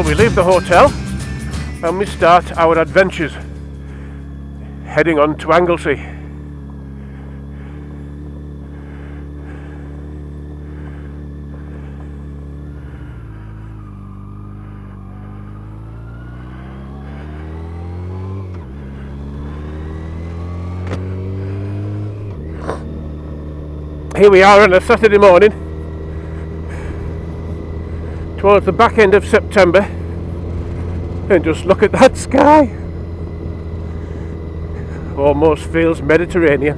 So we leave the hotel and we start our adventures, heading on to Anglesey. Here we are on a Saturday morning, towards the back end of September, and just look at that sky. Almost feels Mediterranean.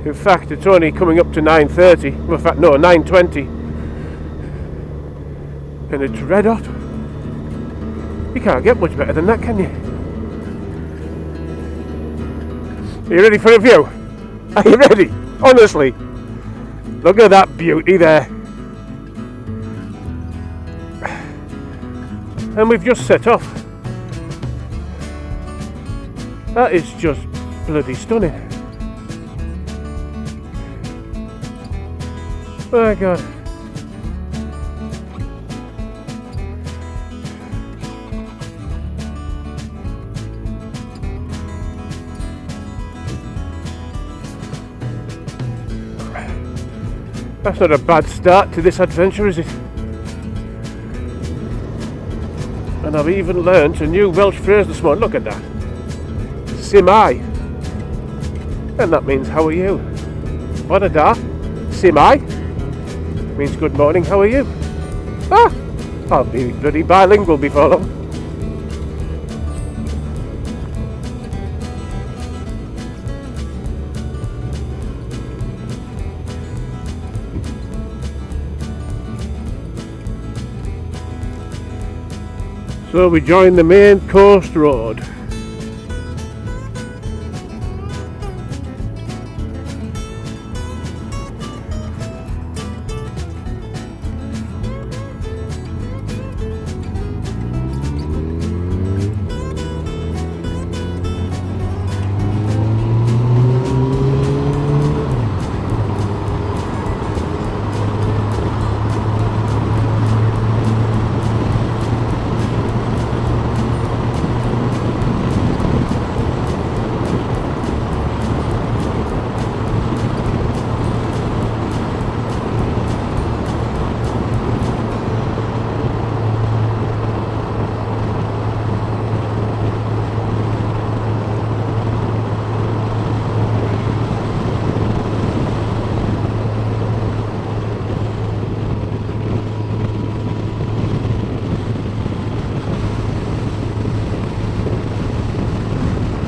In fact, it's only coming up to 9:30. Well, in fact, no, 9:20, and it's red hot. You can't get much better than that, can you? Are you ready for a view? Are you ready? Honestly, look at that beauty there. And we've just set off. That is just bloody stunning. Oh my God. That's not a bad start to this adventure, is it? And I've even learnt a new Welsh phrase this morning. Look at that. Simai. And that means how are you? What a da. Simai means good morning, how are you? Ah, I'll be bloody bilingual before long. So we join the main coast road.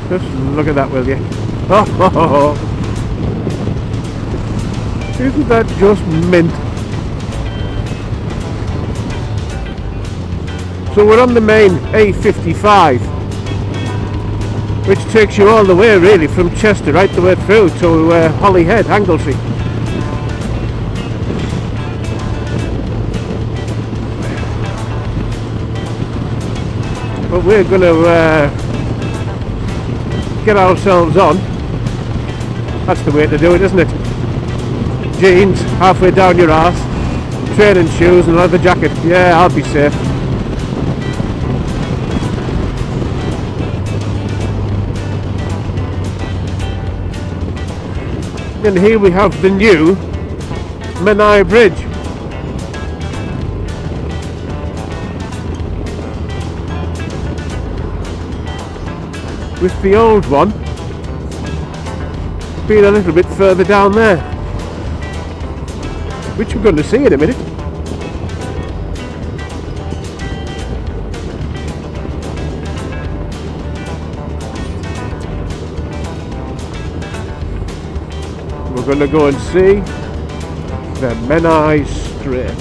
Just look at that, will you? Oh. Isn't that just mint? So we're on the main A55, which takes you all the way really from Chester right the way through to Holyhead, Anglesey. But we're going to get ourselves on. That's the way to do it, isn't it? Jeans halfway down your arse, training shoes and a leather jacket. Yeah, I'll be safe. And here we have the new Menai Bridge. With the old one being a little bit further down there, which we're going to see in a minute. We're going to go and see the Menai Strait.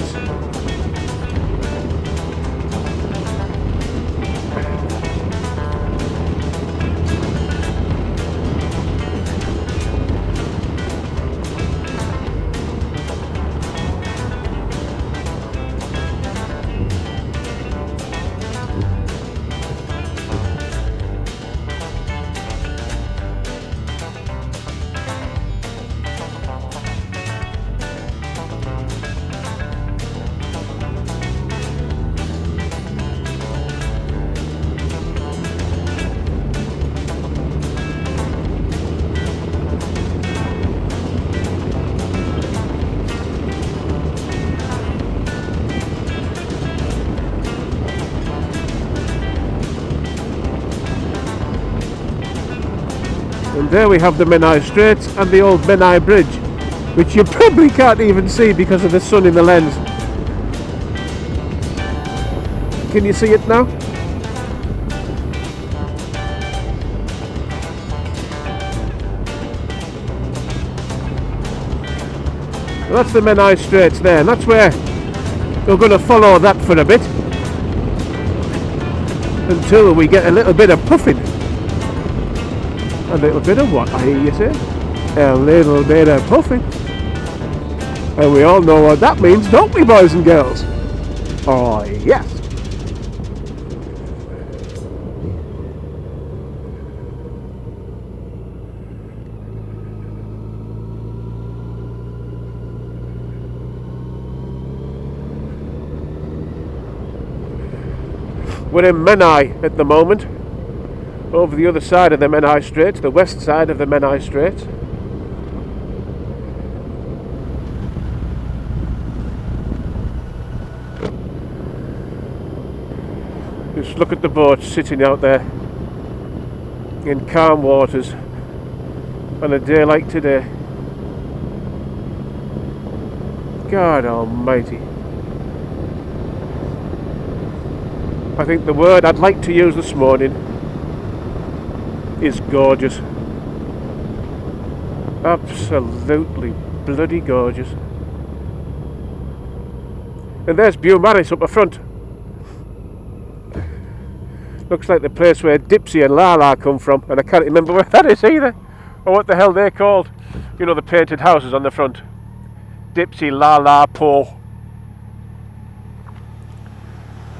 And there we have the Menai Strait and the old Menai Bridge, which you probably can't even see because of the sun in the lens. Can you see it now? Well, that's the Menai Straits there, and that's where we're going to follow that for a bit until we get a little bit of puffin. A little bit of what, I hear you say? A little bit of puffin. And we all know what that means, don't we, boys and girls? Oh, yes. We're in Menai at the moment, over the other side of the Menai Strait, the west side of the Menai Strait. Just look at the boat sitting out there in calm waters on a day like today. God almighty. I think the word I'd like to use this morning is gorgeous. Absolutely bloody gorgeous. And there's Beaumaris up the front. Looks like the place where Dipsy and Lala come from, and I can't remember where that is either, or what the hell they're called. You know, the painted houses on the front. Dipsy, Lala, Po.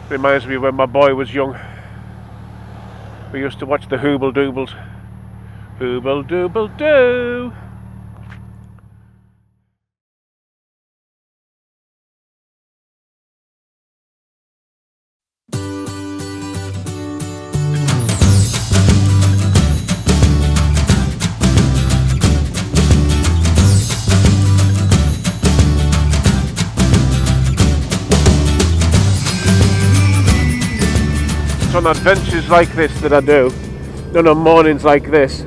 Reminds me of when my boy was young. We used to watch the Hooble Doobles. Hooble Dooble Doo! On adventures like this that I do, and on mornings like this,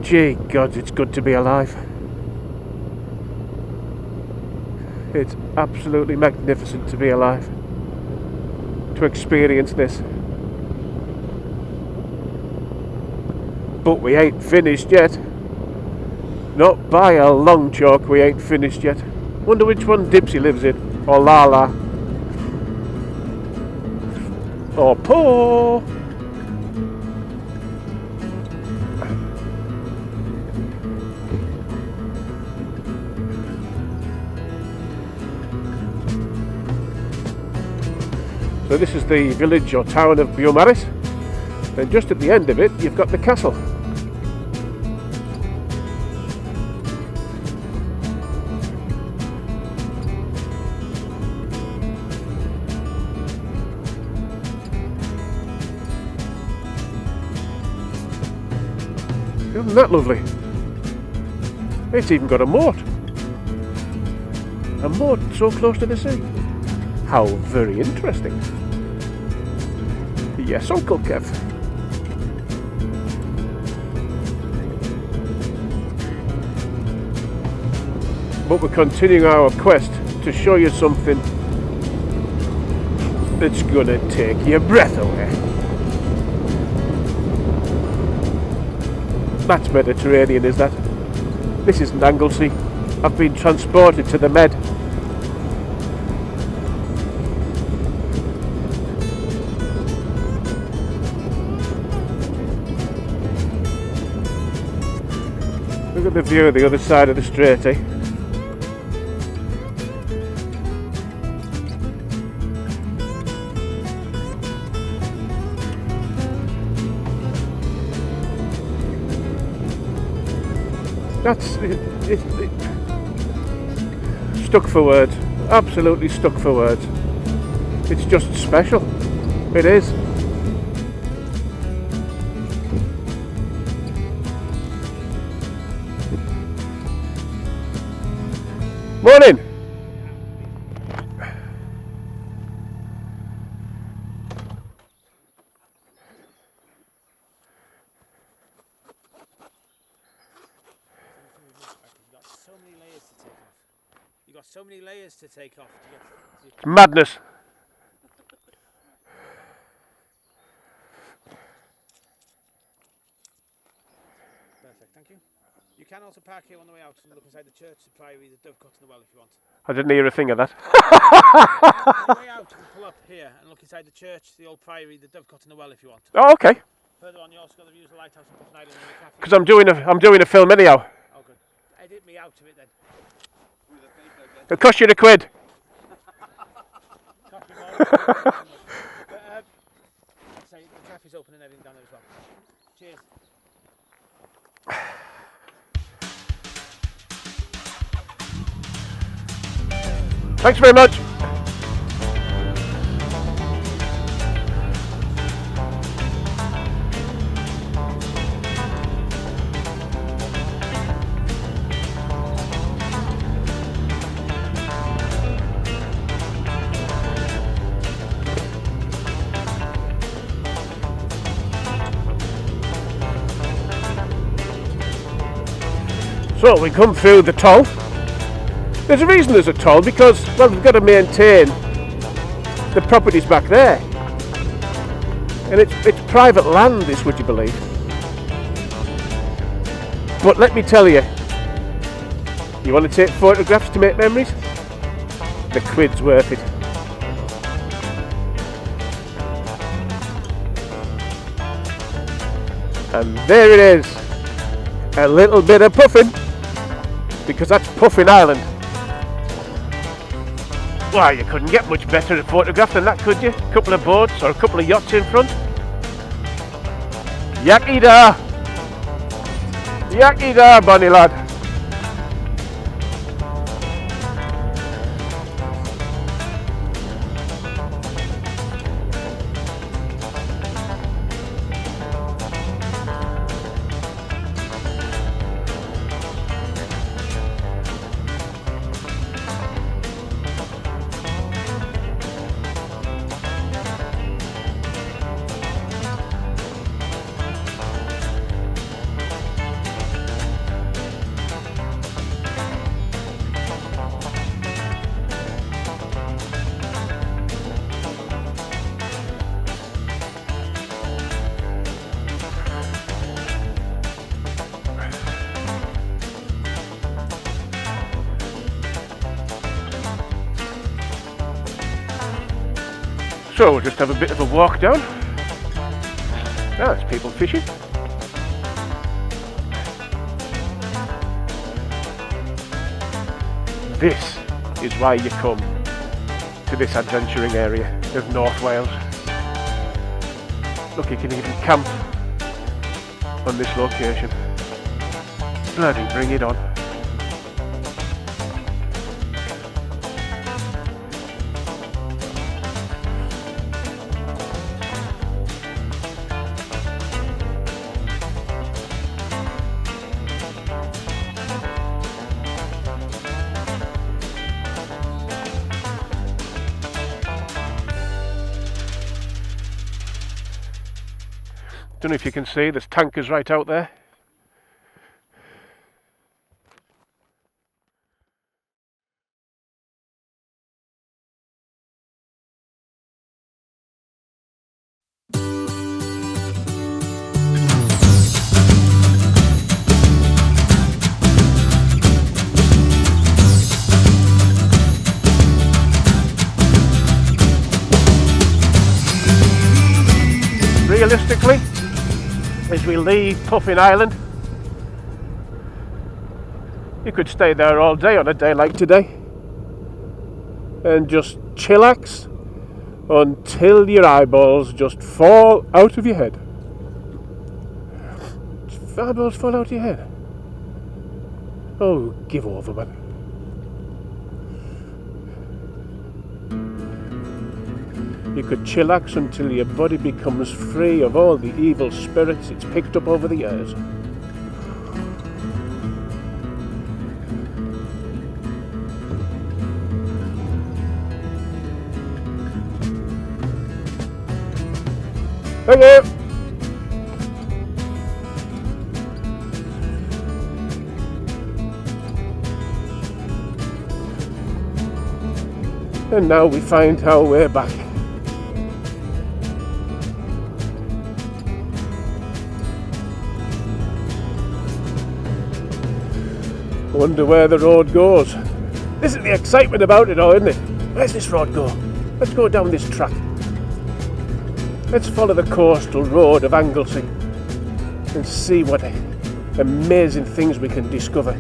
gee God, it's good to be alive. It's absolutely magnificent to be alive, to experience this. But we ain't finished yet. Not by a long chalk, we ain't finished yet. Wonder which one Dipsy lives in, or Lala. Or Po. So this is the village or town of Beaumaris, and just at the end of it you've got the castle. Isn't that lovely? It's even got a moat. A moat so close to the sea. How very interesting. Yes, Uncle Kev. But we're continuing our quest to show you something that's gonna take your breath away. That's Mediterranean, is that? This isn't Anglesey. I've been transported to the Med. Look at the view of the other side of the strait, eh? That's it, stuck for words, absolutely stuck for words. It's just special, it is. Morning. You've got so many layers to take off. It's madness. Perfect, thank you. You can also park here on the way out and look inside the church, the priory, the dovecot and the well if you want. I didn't hear a thing of that. On the way out, you can pull up here and look inside the church, the old priory, the dovecot and the well if you want. Oh, okay. Further on, you also got the views of the lighthouse in Puffin Island and the cafe. Because I'm doing a film anyhow. Oh, good. Edit me out of it then. It'll cost you £1. Cost me more. But, say the cafe's open and everything down there as well. Cheers. Thanks very much. So we come through the toll. There's a reason there's a toll, because, well, we've got to maintain the properties back there. And it's private land, this, would you believe? But let me tell you, you want to take photographs to make memories? The quid's worth it. And there it is, a little bit of Puffin, because that's Puffin Island. Wow, you couldn't get much better a photograph than that, could you? A couple of boats or a couple of yachts in front. Yaki da! Yaki da, bonny lad. So we'll just have a bit of a walk down. Ah, there's people fishing. This is why you come to this adventuring area of North Wales. Look, you can even camp on this location. Bloody bring it on. Don't know if you can see, there's tankers right out there. Realistically, as we leave Puffin Island, you could stay there all day on a day like today and just chillax until your eyeballs just fall out of your head. Eyeballs fall out of your head? Oh, give over, man. You could chillax until your body becomes free of all the evil spirits it's picked up over the years. Thank you. And now we find our way back. Wonder where the road goes. This is the excitement about it all, isn't it? Where's this road go? Let's go down this track. Let's follow the coastal road of Anglesey and see what amazing things we can discover.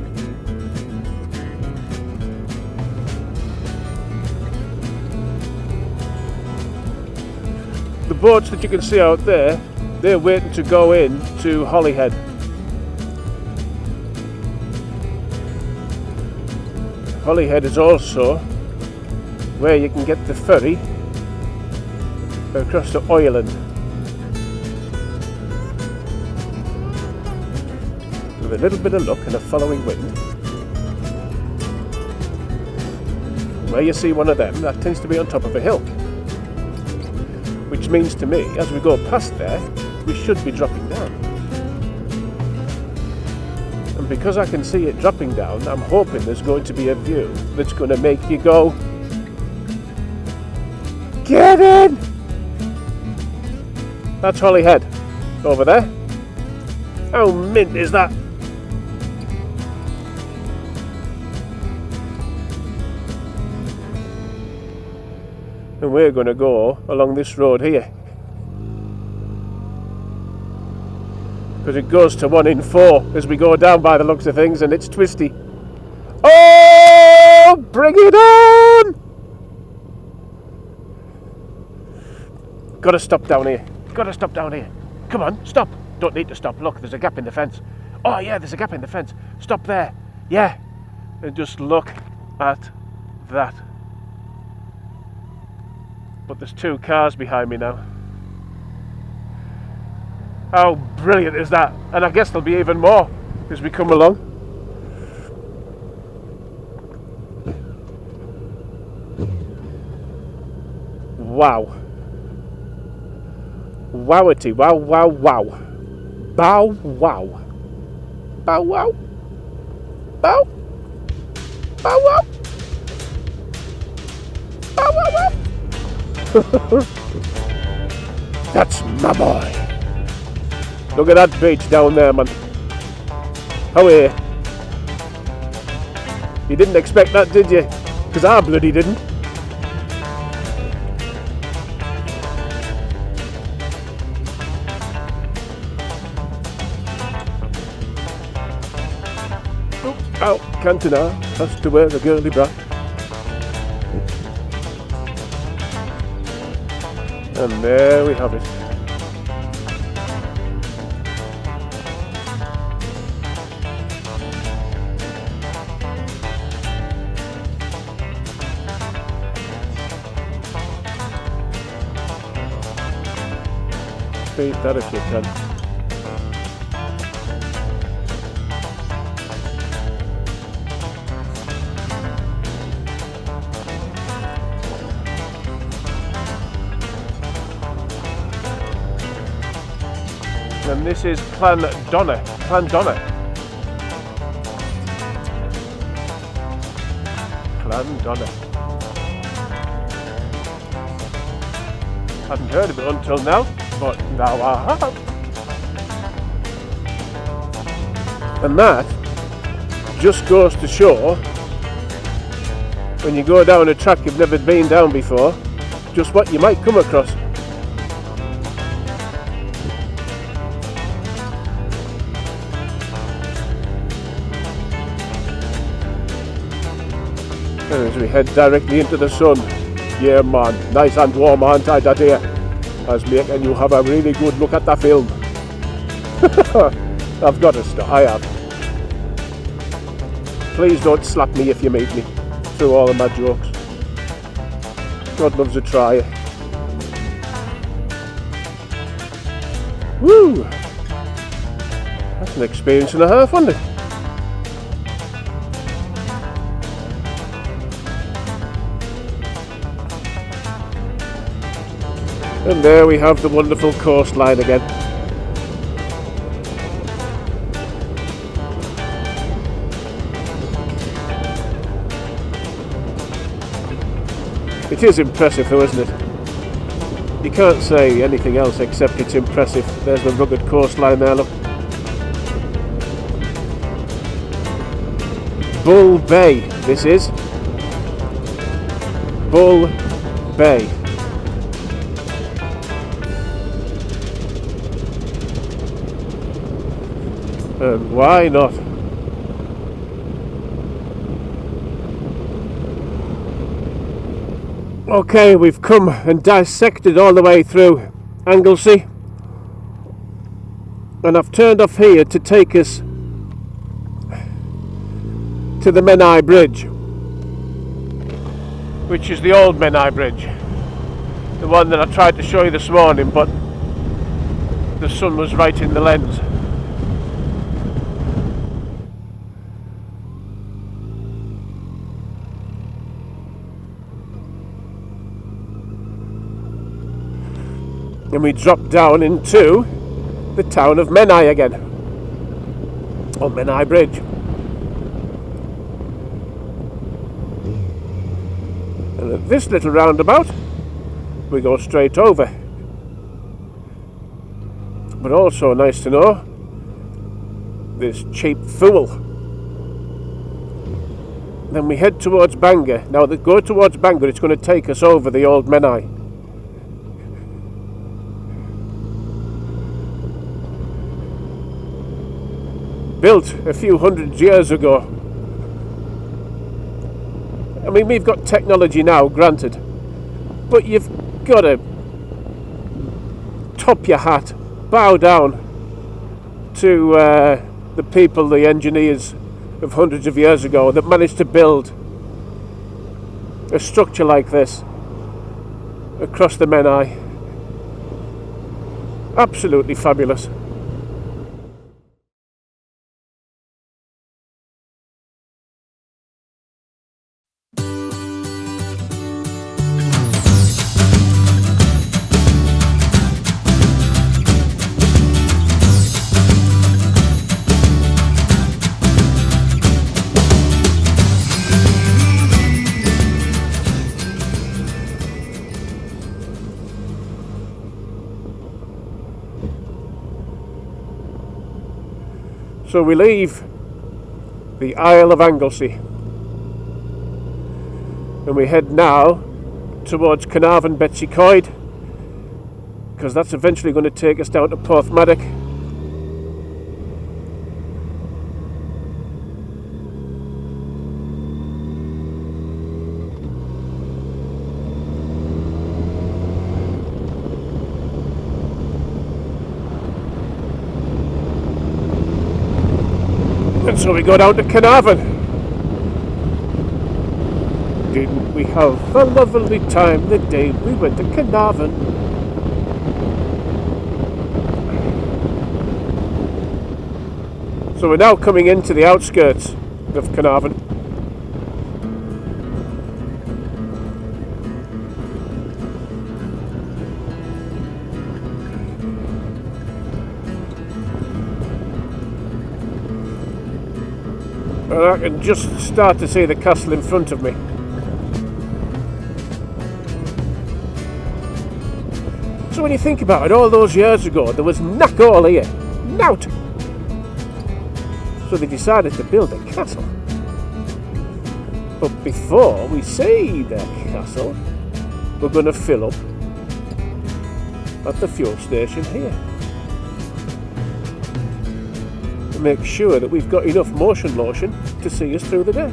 The boats that you can see out there, they're waiting to go in to Holyhead. Holyhead is also where you can get the ferry across to Ireland. With a little bit of luck and a following wind, where you see one of them, that tends to be on top of a hill. Which means to me, as we go past there, we should be dropping down. And because I can see it dropping down, I'm hoping there's going to be a view that's going to make you go, get in! That's Holyhead, over there. How mint is that? And we're going to go along this road here. Because it goes to 1 in 4 as we go down by the looks of things, and it's twisty. Oh, bring it on! Gotta stop down here. Gotta stop down here. Come on, stop. Don't need to stop. Look, there's a gap in the fence. Oh yeah, there's a gap in the fence. Stop there. Yeah. And just look at that. But there's 2 cars behind me now. How brilliant is that? And I guess there'll be even more as we come along. Wow. Wowity, wow, wow, wow. Bow, wow. Bow, wow. Bow. Bow, wow. Bow, wow, wow. That's my boy. Look at that beach down there, man. How are you? You didn't expect that, did you? Because I bloody didn't. Out, Cantina, has to wear the girly bra. And there we have it. Beat that if you can. And this is Clandonna. Clandonna. Hadn't heard of it until now, but now I have. And that just goes to show, when you go down a track you've never been down before, just what you might come across. And as we head directly into the sun, yeah man, nice and warm, aren't I, that here? As making you have a really good look at the film. I've got to stop, I have. Please don't slap me if you meet me, through all of my jokes. God loves a tryer. Woo! That's an experience and a half, wasn't it? And there we have the wonderful coastline again. It is impressive though, isn't it? You can't say anything else except it's impressive. There's the rugged coastline there, look. Bull Bay, this is. Bull Bay. And why not? Okay, we've come and dissected all the way through Anglesey, and I've turned off here to take us to the Menai Bridge, which is the old Menai Bridge, the one that I tried to show you this morning, but the sun was right in the lens. And we drop down into the town of Menai again, on Menai Bridge. And at this little roundabout, we go straight over. But also nice to know, there's cheap fuel. Then we head towards Bangor. Now, to go towards Bangor, it's going to take us over the old Menai. Built a few hundred years ago. I mean, we've got technology now, granted, but you've got to top your hat, bow down to the people, the engineers of hundreds of years ago that managed to build a structure like this across the Menai. Absolutely fabulous. So we leave the Isle of Anglesey and we head now towards Caernarfon, Betsy Coed, because that's eventually going to take us down to Porthmadog. And so we go down to Caernarfon. Didn't we have a lovely time the day we went to Caernarfon? So we're now coming into the outskirts of Caernarfon. And I can just start to see the castle in front of me. So when you think about it, all those years ago there was knack all here, nout. So they decided to build a castle. But before we see the castle, we're going to fill up at the fuel station here. Make sure that we've got enough motion lotion to see us through the day.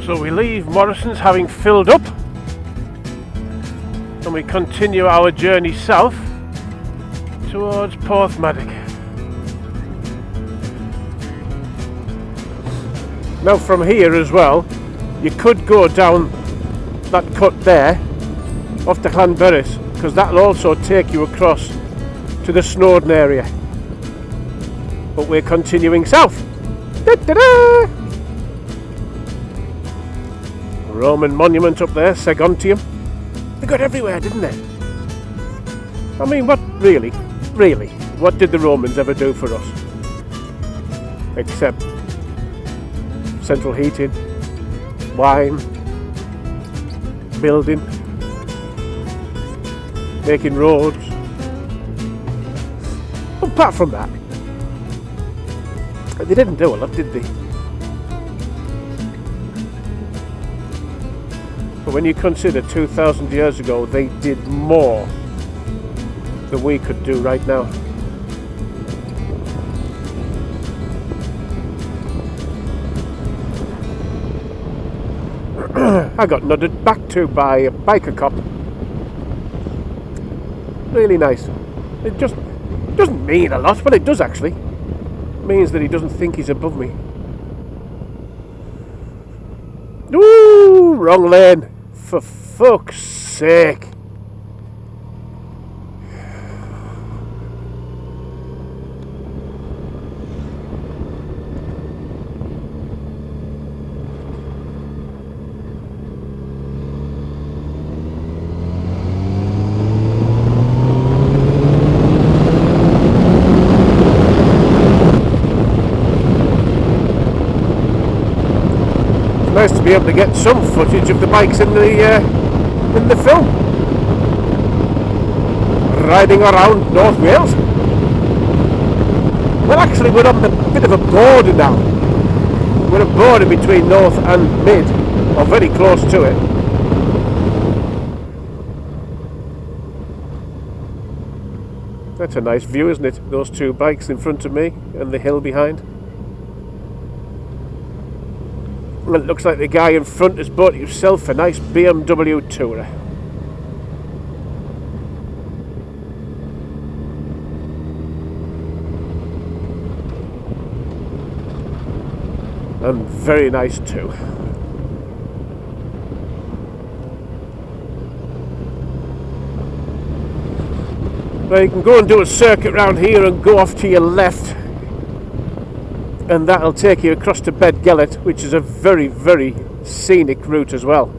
So we leave Morrison's having filled up and we continue our journey south towards Porthmadog. Now from here as well, you could go down that cut there off to Beaumaris, because that'll also take you across to the Snowdon area. But we're continuing south. Da-da-da! Roman monument up there, Segontium. They got everywhere, didn't they? I mean, what really, what did the Romans ever do for us? Except central heating, wine, building, making roads. Apart from that, they didn't do a lot, did they? But when you consider 2,000 years ago, they did more than we could do right now. I got nodded back to by a biker cop. Really nice. It just doesn't mean a lot, but it does actually. It means that he doesn't think he's above me. Ooh, wrong lane. For fuck's sake. Nice to be able to get some footage of the bikes in the film. Riding around North Wales. Well, actually, we're on the bit of a border now. We're a border between North and Mid, or very close to it. That's a nice view, isn't it? Those two bikes in front of me and the hill behind. Well, it looks like the guy in front has bought himself a nice BMW Tourer. And very nice too. Well, you can go and do a circuit round here and go off to your left. And that'll take you across to Bedgellet, which is a very, very scenic route as well.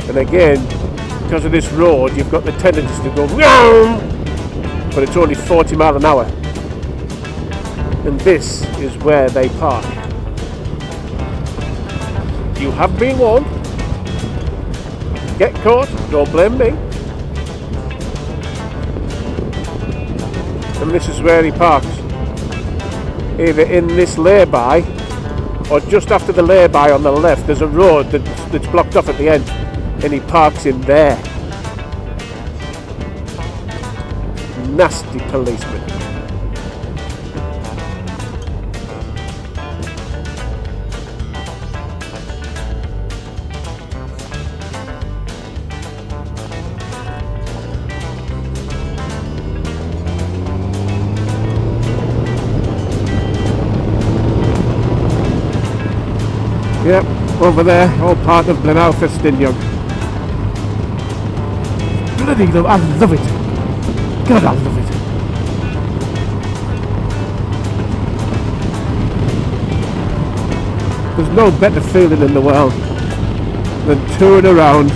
And again, because of this road, you've got the tendency to go meow, but it's only 40 miles an hour. And this is where they park. You have been warned. Get caught, don't blame me. And this is where he parks. Either in this lay-by, or just after the lay-by on the left, there's a road that's blocked off at the end, and he parks in there. Nasty policeman. Yep, over there, all part of Menai Strait. Bloody love, I love it. God, I love it. There's no better feeling in the world than touring around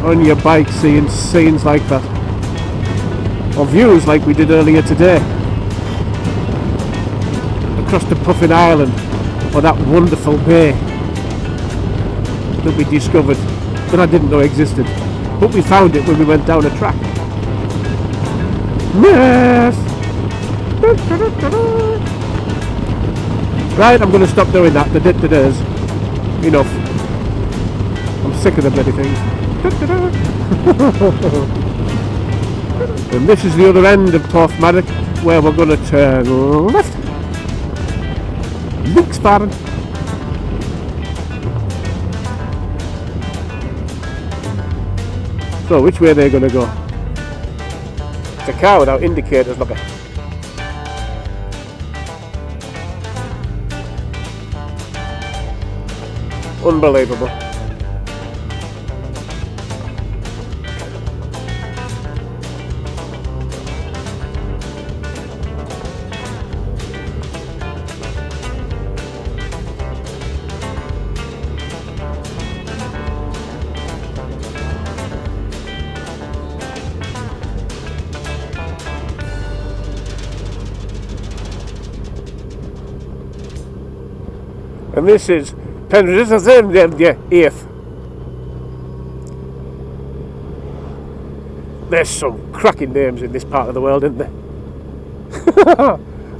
on your bike seeing scenes like that. Or views like we did earlier today. Across to Puffin Island, or that wonderful bay that we discovered that I didn't know existed. But we found it when we went down a track. Yes! Right, I'm going to stop doing that. The dit-dit-is. Enough. I'm sick of the bloody things. And this is the other end of Porthmadog, where we're going to turn left. Links fahren. So, which way are they going to go? It's a car without indicators, look at. Unbelievable. And this is Penrith 8th. There's some cracking names in this part of the world, isn't there?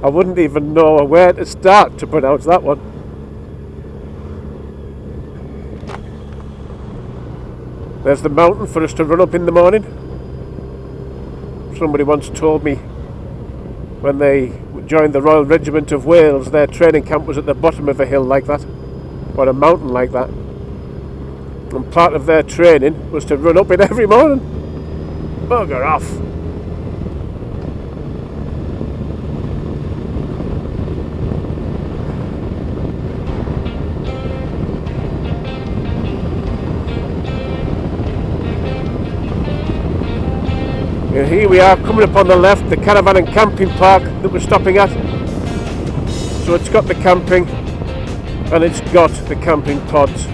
I wouldn't even know where to start to pronounce that one. There's the mountain for us to run up in the morning. Somebody once told me when they joined the Royal Regiment of Wales, their training camp was at the bottom of a hill like that, or a mountain like that. And part of their training was to run up it every morning. Bugger off. And here we are coming up on the left, the caravan and camping park that we're stopping at. So it's got the camping and it's got the camping pods.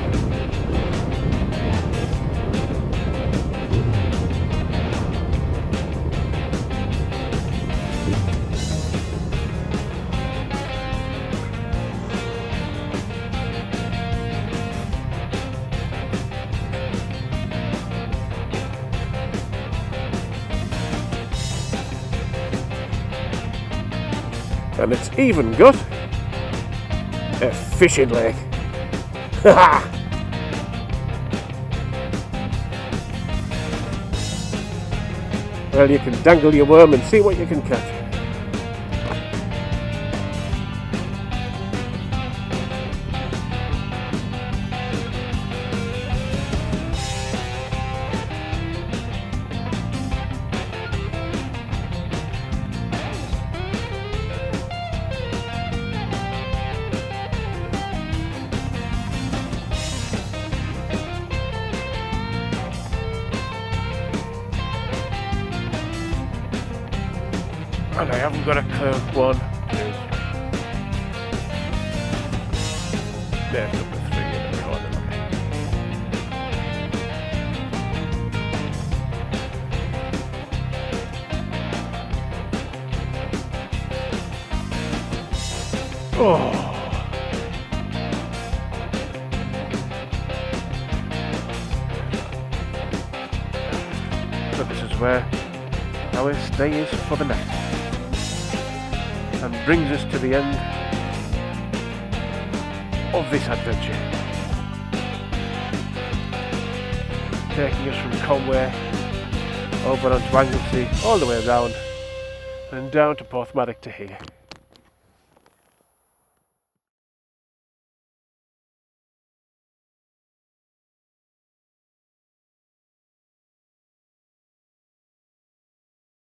And it's even got a fishing lake. Well, you can dangle your worm and see what you can catch. And I haven't got a clue. 1, 2. There's number 3 in the corner. Oh. So this is where our stay is for the night. And brings us to the end of this adventure, taking us from Conway over onto Anglesey, all the way around and down to Porthmadog to here.